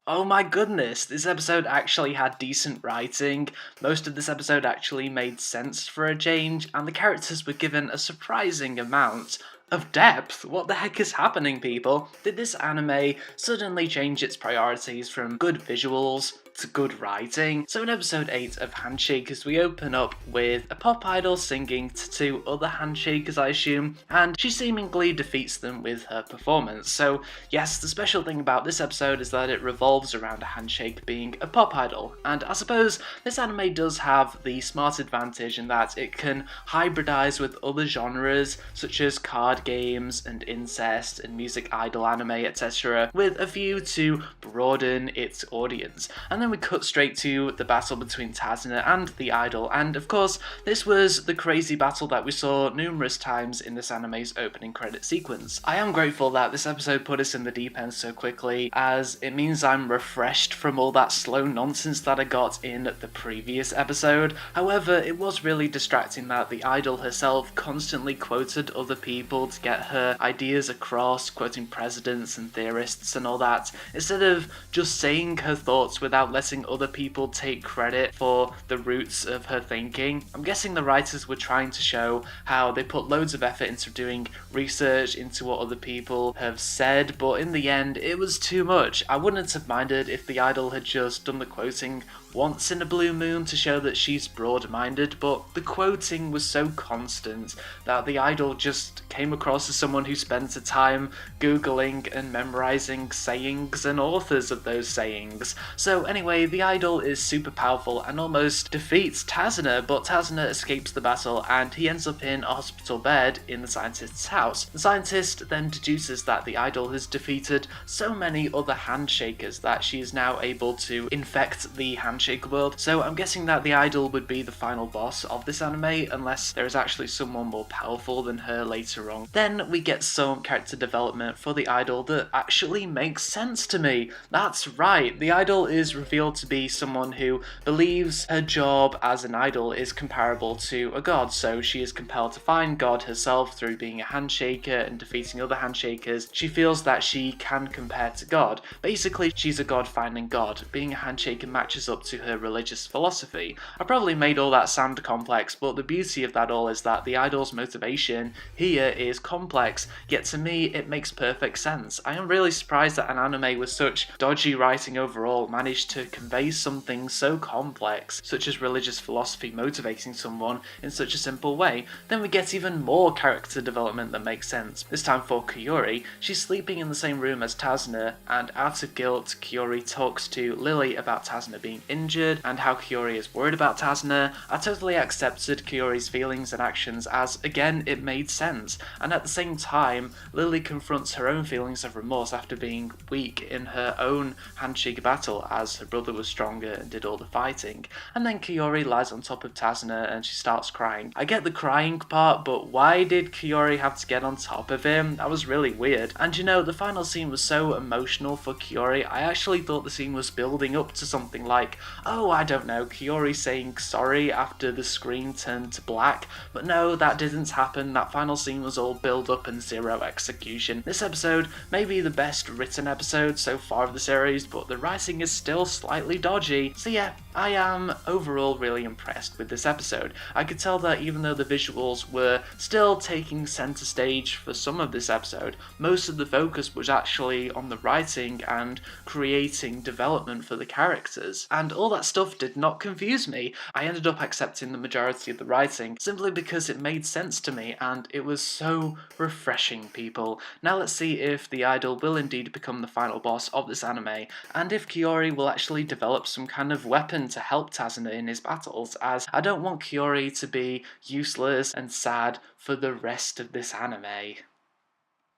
Oh my goodness, this episode actually had decent writing, most of this episode actually made sense for a change, and the characters were given a surprising amount of depth. What the heck is happening, people? Did this anime suddenly change its priorities from good visuals to good writing? So in episode 8 of Handshakers, we open up with a pop idol singing to two other handshakers, I assume, and she seemingly defeats them with her performance. So yes, the special thing about this episode is that it revolves around a handshake being a pop idol, and I suppose this anime does have the smart advantage in that it can hybridize with other genres such as card games and incest and music idol anime, etc., with a view to broaden its audience. And then we cut straight to the battle between Tazuna and the idol, and of course this was the crazy battle that we saw numerous times in this anime's opening credit sequence. I am grateful that this episode put us in the deep end so quickly, as it means I'm refreshed from all that slow nonsense that I got in the previous episode. However, it was really distracting that the idol herself constantly quoted other people to get her ideas across, quoting presidents and theorists and all that, instead of just saying her thoughts without letting other people take credit for the roots of her thinking. I'm guessing the writers were trying to show how they put loads of effort into doing research into what other people have said, but in the end it was too much. I wouldn't have minded if the idol had just done the quoting once in a blue moon to show that she's broad-minded, but the quoting was so constant that the idol just came across as someone who spent the time googling and memorizing sayings and authors of those sayings. So anyway, the idol is super powerful and almost defeats Tazuna, but Tazuna escapes the battle and he ends up in a hospital bed in the scientist's house. The scientist then deduces that the idol has defeated so many other handshakers that she is now able to infect the handshake world, so I'm guessing that the idol would be the final boss of this anime unless there is actually someone more powerful than her later on. Then we get some character development for the idol that actually makes sense to me. That's right, the idol is revealed to be someone who believes her job as an idol is comparable to a god, so she is compelled to find God herself through being a handshaker and defeating other handshakers. She feels that she can compare to God. Basically, she's a god finding God. Being a handshaker matches up to her religious philosophy. I probably made all that sound complex, but the beauty of that all is that the idol's motivation here is complex, yet to me it makes perfect sense. I am really surprised that an anime with such dodgy writing overall managed to convey something so complex, such as religious philosophy motivating someone in such a simple way. Then we get even more character development that makes sense. This time for Kiyori, she's sleeping in the same room as Tazuna, and out of guilt, Kiyori talks to Lily about Tazuna being injured and how Kiyori is worried about Tazuna. I totally accepted Kiyori's feelings and actions as, again, it made sense. And at the same time, Lily confronts her own feelings of remorse after being weak in her own handshake battle as her brother was stronger and did all the fighting. And then Kiyori lies on top of Tazuna and she starts crying. I get the crying part, but why did Kiyori have to get on top of him? That was really weird. And you know, the final scene was so emotional for Kiyori. I actually thought the scene was building up to something like, oh, I don't know, Kiyori saying sorry after the screen turned to black, but no, that didn't happen. That final scene was all build up and zero execution. This episode may be the best written episode so far of the series, but the writing is still slightly dodgy. So yeah, I am overall really impressed with this episode. I could tell that even though the visuals were still taking center stage for some of this episode, most of the focus was actually on the writing and creating development for the characters. And all that stuff did not confuse me. I ended up accepting the majority of the writing simply because it made sense to me and it was so refreshing, people. Now let's see if the idol will indeed become the final boss of this anime, and if Kiyori will actually develop some kind of weapon to help Tazuna in his battles, as I don't want Kiyori to be useless and sad for the rest of this anime.